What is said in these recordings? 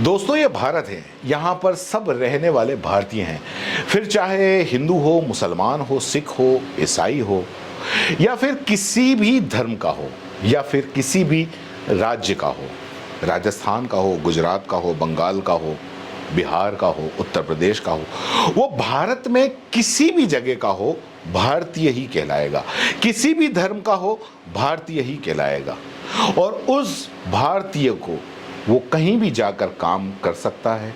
दोस्तों, ये भारत है। यहाँ पर सब रहने वाले भारतीय हैं। फिर चाहे हिंदू हो, मुसलमान हो, सिख हो, ईसाई हो, या फिर किसी भी धर्म का हो, या फिर किसी भी राज्य का हो, राजस्थान का हो, गुजरात का हो, बंगाल का हो, बिहार का हो, उत्तर प्रदेश का हो, वो भारत में किसी भी जगह का हो, भारतीय ही कहलाएगा। किसी भी धर्म का हो, भारतीय ही कहलाएगा। और उस भारतीय को वो कहीं भी जाकर काम कर सकता है।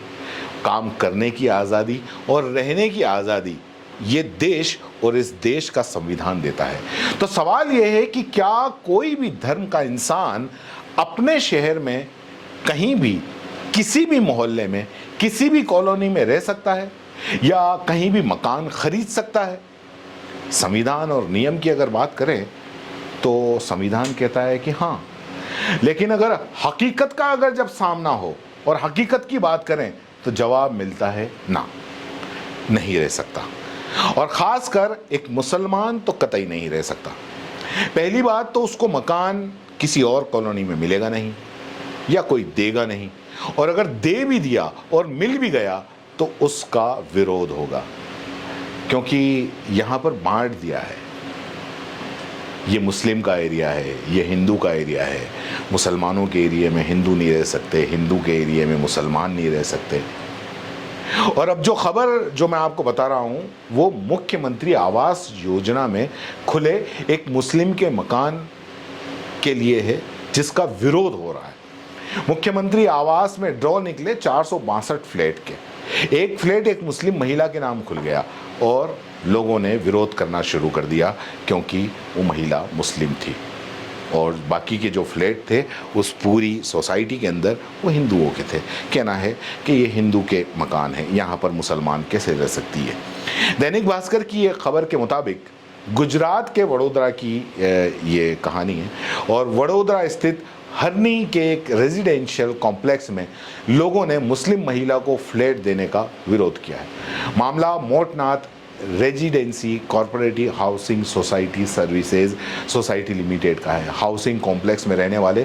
काम करने की आज़ादी और रहने की आज़ादी ये देश और इस देश का संविधान देता है। तो सवाल ये है कि क्या कोई भी धर्म का इंसान अपने शहर में कहीं भी, किसी भी मोहल्ले में, किसी भी कॉलोनी में रह सकता है, या कहीं भी मकान खरीद सकता है? संविधान और नियम की अगर बात करें तो संविधान कहता है कि हाँ, लेकिन अगर हकीकत का अगर जब सामना हो और हकीकत की बात करें तो जवाब मिलता है ना, नहीं रह सकता। और खासकर एक मुसलमान तो कतई नहीं रह सकता। पहली बात तो उसको मकान किसी और कॉलोनी में मिलेगा नहीं, या कोई देगा नहीं, और अगर दे भी दिया और मिल भी गया तो उसका विरोध होगा, क्योंकि यहाँ पर बांट दिया है। ये मुस्लिम का एरिया है, ये हिंदू का एरिया है। मुसलमानों के एरिया में हिंदू नहीं रह सकते, हिंदू के एरिया में मुसलमान नहीं रह सकते। और अब जो खबर जो मैं आपको बता रहा हूँ वो मुख्यमंत्री आवास योजना में खुले एक मुस्लिम के मकान के लिए है, जिसका विरोध हो रहा है। मुख्यमंत्री आवास में ड्रॉ निकले 462 फ्लैट के। एक फ्लैट एक मुस्लिम महिला के नाम खुल गया और लोगों ने विरोध करना शुरू कर दिया, क्योंकि वो महिला मुस्लिम थी। और बाकी के जो फ्लैट थे उस पूरी सोसाइटी के अंदर वो हिंदुओं के थे। कहना है कि ये हिंदू के मकान हैं, यहाँ पर मुसलमान कैसे रह सकती है। दैनिक भास्कर की ये खबर के मुताबिक गुजरात के वडोदरा की ये कहानी है, और वडोदरा स्थित हरनी के एक रेजिडेंशियल कॉम्प्लेक्स में लोगों ने मुस्लिम महिला को फ्लैट देने का विरोध किया है। मामला Motnath residency corporative housing society services society limited का है। हाउसिंग कॉम्प्लेक्स में रहने वाले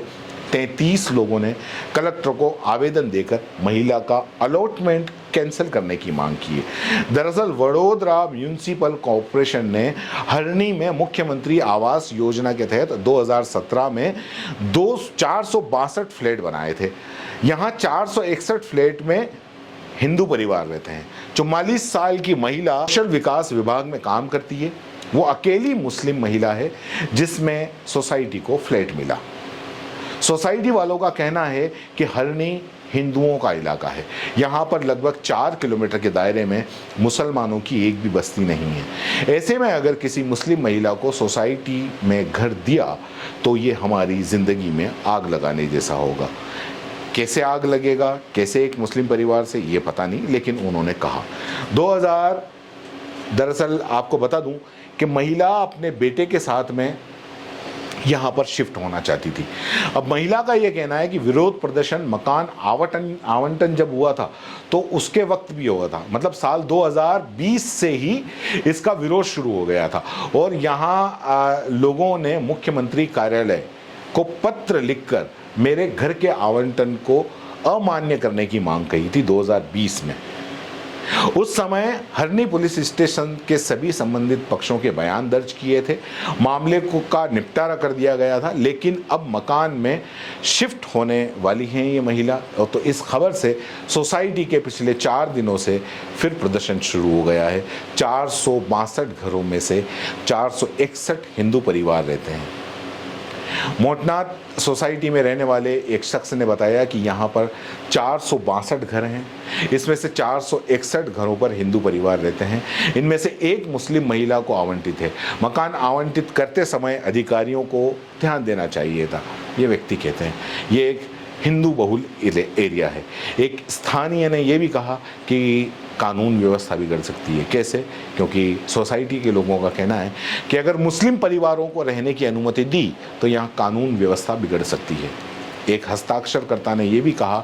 33 लोगों ने कलेक्टर को आवेदन देकर महिला का अलॉटमेंट कैंसिल करने की मांग की है। दरअसल वडोदरा म्यूनिसिपल कॉर्पोरेशन ने हरनी में मुख्यमंत्री आवास योजना के तहत 2017 में 462 फ्लैट बनाए थे। यहाँ 461 फ्लैट में हिंदू परिवार रहते हैं। 44 साल की महिला कौशल विकास विभाग में काम करती है। वो अकेली मुस्लिम महिला है जिसमें सोसाइटी को फ्लैट मिला। सोसाइटी वालों का कहना है कि हरनी हिंदुओं का इलाका है। यहाँ पर लगभग 4 किलोमीटर के दायरे में मुसलमानों की एक भी बस्ती नहीं है। ऐसे में अगर किसी मुस्लिम महिला को सोसाइटी में घर दिया तो ये हमारी ज़िंदगी में आग लगाने जैसा होगा। कैसे आग लगेगा, कैसे एक मुस्लिम परिवार से, ये पता नहीं, लेकिन उन्होंने कहा। दरअसल आपको बता दूं कि महिला अपने बेटे के साथ में यहाँ पर शिफ्ट होना चाहती थी। अब महिला का ये कहना है कि विरोध प्रदर्शन मकान आवंटन जब हुआ था तो उसके वक्त भी हुआ था, मतलब साल 2020 से ही इसका विरोध शुरू हो गया था। और यहाँ लोगों ने मुख्यमंत्री कार्यालय को पत्र लिखकर मेरे घर के आवंटन को अमान्य करने की मांग कही थी 2020 में। उस समय हरनी पुलिस स्टेशन के सभी संबंधित पक्षों के बयान दर्ज किए थे। मामले का निपटारा कर दिया गया था, लेकिन अब मकान में शिफ्ट होने वाली हैं ये महिला। तो इस खबर से सोसाइटी के पिछले 4 दिनों से फिर प्रदर्शन शुरू हो गया है। 462 घरों में से 461 हिंदू परिवार रहते हैं। मोटनाथ सोसाइटी में रहने वाले एक शख्स ने बताया कि यहाँ पर 462 घर हैं। इसमें से 461 घरों पर हिंदू परिवार रहते हैं। इनमें से एक मुस्लिम महिला को आवंटित है। मकान आवंटित करते समय अधिकारियों को ध्यान देना चाहिए था, ये व्यक्ति कहते हैं। ये एक हिंदू बहुल एरिया है। एक स्थानीय ने यह भी कहा कि कानून व्यवस्था बिगड़ सकती है। कैसे? क्योंकि सोसाइटी के लोगों का कहना है कि अगर मुस्लिम परिवारों को रहने की अनुमति दी तो यहाँ कानून व्यवस्था बिगड़ सकती है। एक हस्ताक्षरकर्ता ने यह भी कहा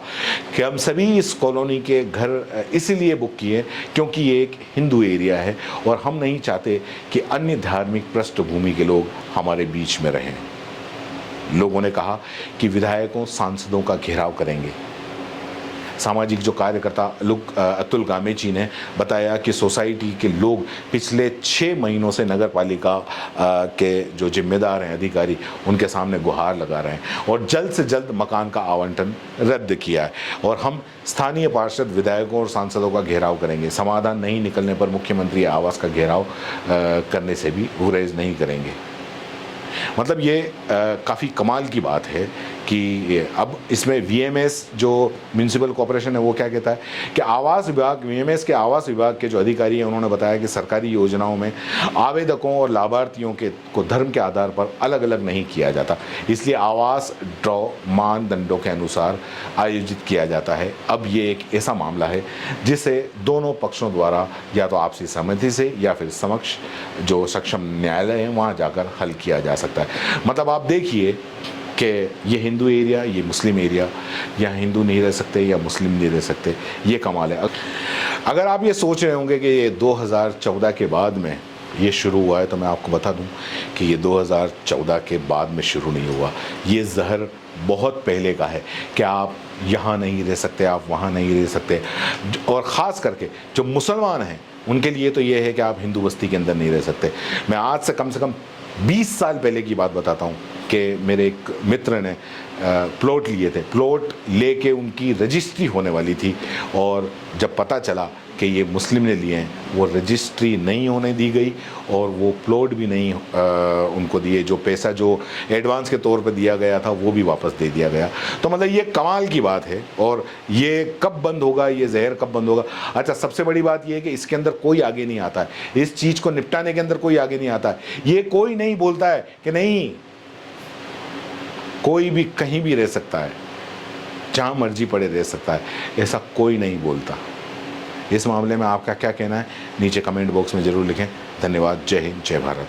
कि हम सभी इस कॉलोनी के घर इसीलिए बुक किए क्योंकि ये एक हिंदू एरिया है और हम नहीं चाहते कि अन्य धार्मिक पृष्ठभूमि के लोग हमारे बीच में रहें। लोगों ने कहा कि विधायकों सांसदों का घेराव करेंगे। सामाजिक जो कार्यकर्ता अतुल गामेची ने बताया कि सोसाइटी के लोग पिछले 6 महीनों से नगर पालिका के जो जिम्मेदार हैं अधिकारी उनके सामने गुहार लगा रहे हैं और जल्द से जल्द मकान का आवंटन रद्द किया है। और हम स्थानीय पार्षद, विधायकों और सांसदों का घेराव करेंगे। समाधान नहीं निकलने पर मुख्यमंत्री आवास का घेराव करने से भी गुरेज नहीं करेंगे। मतलब ये काफ़ी कमाल की बात है कि अब इसमें वीएमएस जो म्यूनिसिपल कॉर्पोरेशन है वो क्या कहता है कि आवास विभाग, वीएमएस के आवास विभाग के जो अधिकारी हैं उन्होंने बताया कि सरकारी योजनाओं में आवेदकों और लाभार्थियों को धर्म के आधार पर अलग अलग नहीं किया जाता, इसलिए आवास ड्रॉ मानदंडों के अनुसार आयोजित किया जाता है। अब ये एक ऐसा मामला है जिसे दोनों पक्षों द्वारा या तो आपसी सहमति से या फिर समक्ष जो सक्षम न्यायालय है वहाँ जाकर हल किया जा सकता है। मतलब आप देखिए कि ये हिंदू एरिया, ये मुस्लिम एरिया, यहाँ हिंदू नहीं रह सकते या मुस्लिम नहीं रह सकते, ये कमाल है। अगर आप ये सोच रहे होंगे कि ये 2014 के बाद में ये शुरू हुआ है, तो मैं आपको बता दूं कि ये 2014 के बाद में शुरू नहीं हुआ। ये जहर बहुत पहले का है कि आप यहाँ नहीं रह सकते, आप वहाँ नहीं रह सकते। और ख़ास करके जो मुसलमान हैं उनके लिए तो ये है कि आप हिंदू बस्ती के अंदर नहीं रह सकते। मैं आज से कम 20 साल पहले की बात बताता हूँ कि मेरे एक मित्र ने प्लॉट लिए थे। प्लॉट लेके उनकी रजिस्ट्री होने वाली थी और जब पता चला कि ये मुस्लिम ने लिए हैं, वो रजिस्ट्री नहीं होने दी गई और वो प्लॉट भी नहीं उनको दिए। जो पैसा जो एडवांस के तौर पे दिया गया था वो भी वापस दे दिया गया। तो मतलब ये कमाल की बात है। और ये कब बंद होगा, ये जहर कब बंद होगा? अच्छा, सबसे बड़ी बात ये है कि इसके अंदर कोई आगे नहीं आता है, इस चीज़ को निपटाने के अंदर कोई आगे नहीं आता है। ये कोई नहीं बोलता है कि नहीं, कोई भी कहीं भी रह सकता है, जहाँ मर्जी पड़े रह सकता है, ऐसा कोई नहीं बोलता। इस मामले में आपका क्या कहना है नीचे कमेंट बॉक्स में ज़रूर लिखें। धन्यवाद। जय हिंद, जय भारत।